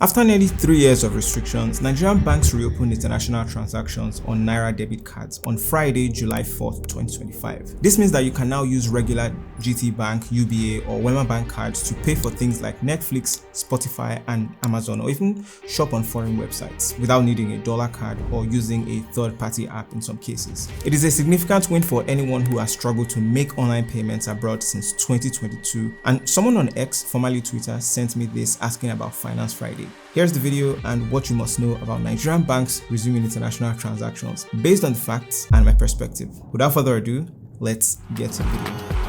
After nearly 3 years of restrictions, Nigerian banks reopened international transactions on Naira debit cards on Friday, July 4th, 2025. This means that you can now use regular GT Bank, UBA, or Wema Bank cards to pay for things like Netflix, Spotify, and Amazon, or even shop on foreign websites without needing a dollar card or using a third-party app in some cases. It is a significant win for anyone who has struggled to make online payments abroad since 2022, and someone on X, formerly Twitter, sent me this asking about Finance Friday. Here's the video and what you must know about Nigerian banks resuming international transactions based on the facts and my perspective. Without further ado, let's get to the video.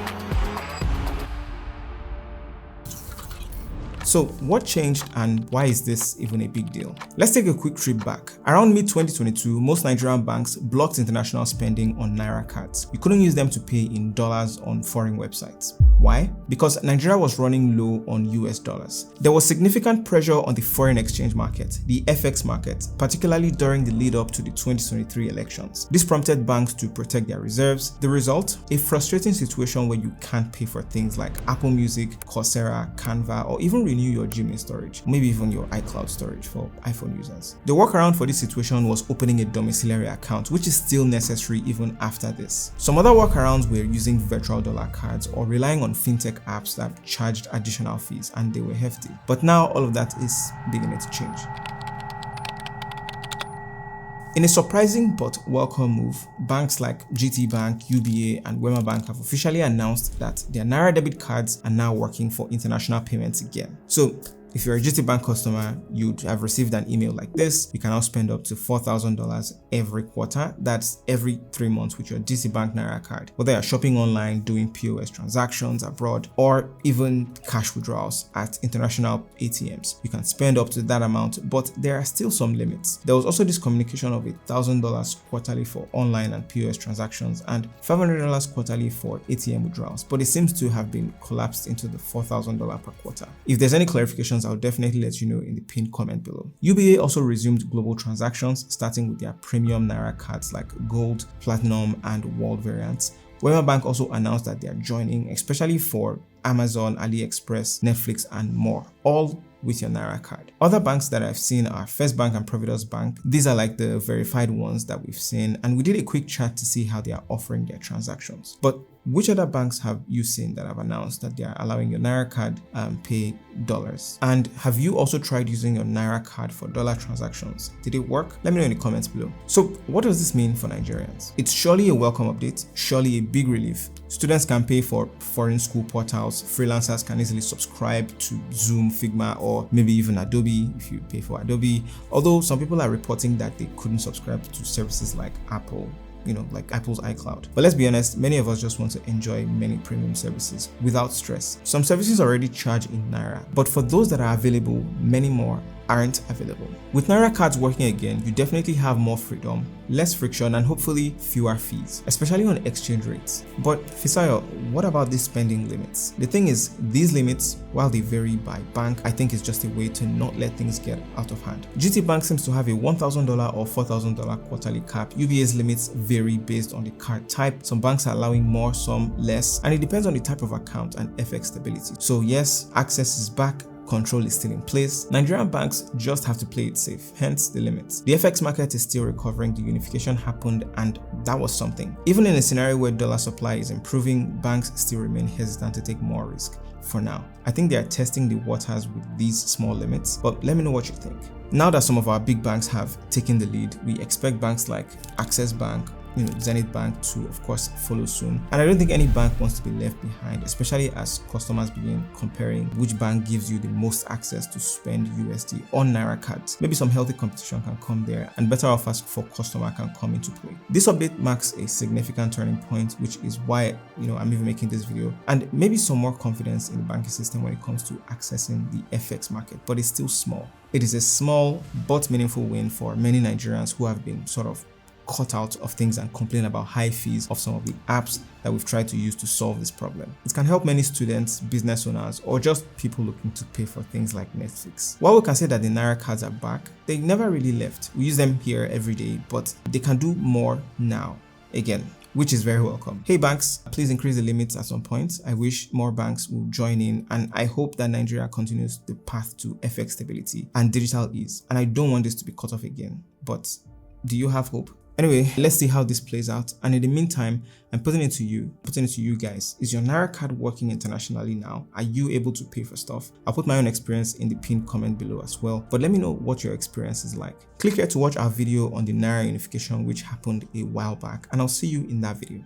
So what changed and why is this even a big deal? Let's take a quick trip back. Around mid-2022, most Nigerian banks blocked international spending on Naira cards. You couldn't use them to pay in dollars on foreign websites. Why? Because Nigeria was running low on US dollars. There was significant pressure on the foreign exchange market, the FX market, particularly during the lead up to the 2023 elections. This prompted banks to protect their reserves. The result? A frustrating situation where you can't pay for things like Apple Music, Coursera, Canva, or even renew your Gmail storage, maybe even your iCloud storage for iPhone users. The workaround for this situation was opening a domiciliary account, which is still necessary even after this. Some other workarounds were using virtual dollar cards or relying on fintech apps that charged additional fees, and they were hefty. But now all of that is beginning to change. In a surprising but welcome move, banks like GT Bank, UBA, and Wema Bank have officially announced that their Naira debit cards are now working for international payments again. So, if you're a GT Bank customer, you'd have received an email like this. You can now spend up to $4,000 every quarter. That's every 3 months with your GT Bank Naira card. Whether you're shopping online, doing POS transactions abroad, or even cash withdrawals at international ATMs, you can spend up to that amount, but there are still some limits. There was also this communication of $1,000 quarterly for online and POS transactions and $500 quarterly for ATM withdrawals, but it seems to have been collapsed into the $4,000 per quarter. If there's any clarifications, I'll definitely let you know in the pinned comment below. UBA also resumed global transactions, starting with their premium Naira cards like Gold, Platinum, and World variants. Wema Bank also announced that they are joining, especially for Amazon, AliExpress, Netflix, and more, all with your Naira card. Other banks that I've seen are First Bank and Providence Bank. These are like the verified ones that we've seen, and we did a quick chat to see how they are offering their transactions. But which other banks have you seen that have announced that they are allowing your Naira card pay dollars? And have you also tried using your Naira card for dollar transactions? Did it work? Let me know in the comments below. So what does this mean for Nigerians? It's surely a welcome update, surely a big relief. Students can pay for foreign school portals, freelancers can easily subscribe to Zoom, Figma, or maybe even Adobe if you pay for Adobe. Although some people are reporting that they couldn't subscribe to services like Apple, like Apple's iCloud. But let's be honest, many of us just want to enjoy many premium services without stress. Some services already charge in Naira, but for those that are available, many more aren't available. With Naira cards working again, you definitely have more freedom, less friction, and hopefully fewer fees, especially on exchange rates. But Fisayo, what about these spending limits? The thing is, these limits, while they vary by bank, I think is just a way to not let things get out of hand. GT Bank seems to have a $1,000 or $4,000 quarterly cap. UBA's limits vary based on the card type. Some banks are allowing more, some less, and it depends on the type of account and FX stability. So yes, access is back, control is still in place. Nigerian banks just have to play it safe, hence the limits. The FX market is still recovering, the unification happened, and that was something. Even in a scenario where dollar supply is improving, banks still remain hesitant to take more risk for now. I think they are testing the waters with these small limits, but let me know what you think. Now that some of our big banks have taken the lead, we expect banks like Access Bank, Zenith Bank to of course follow soon. And I don't think any bank wants to be left behind, especially as customers begin comparing which bank gives you the most access to spend USD on Naira cards. Maybe some healthy competition can come there and better offers for customer can come into play. This update marks a significant turning point, which is why I'm even making this video, and maybe some more confidence in the banking system when it comes to accessing the FX market, but it's still small. It is a small but meaningful win for many Nigerians who have been sort of cut out of things and complain about high fees of some of the apps that we've tried to use to solve this problem. It can help many students, business owners, or just people looking to pay for things like Netflix. While we can say that the Naira cards are back, they never really left. We use them here every day, but they can do more now. Again, which is very welcome. Hey banks, please increase the limits at some point. I wish more banks will join in, and I hope that Nigeria continues the path to FX stability and digital ease. And I don't want this to be cut off again, but do you have hope? Anyway, let's see how this plays out. And in the meantime, I'm putting it to you guys. Is your Naira card working internationally now? Are you able to pay for stuff? I'll put my own experience in the pinned comment below as well, but let me know what your experience is like. Click here to watch our video on the Naira unification, which happened a while back, and I'll see you in that video.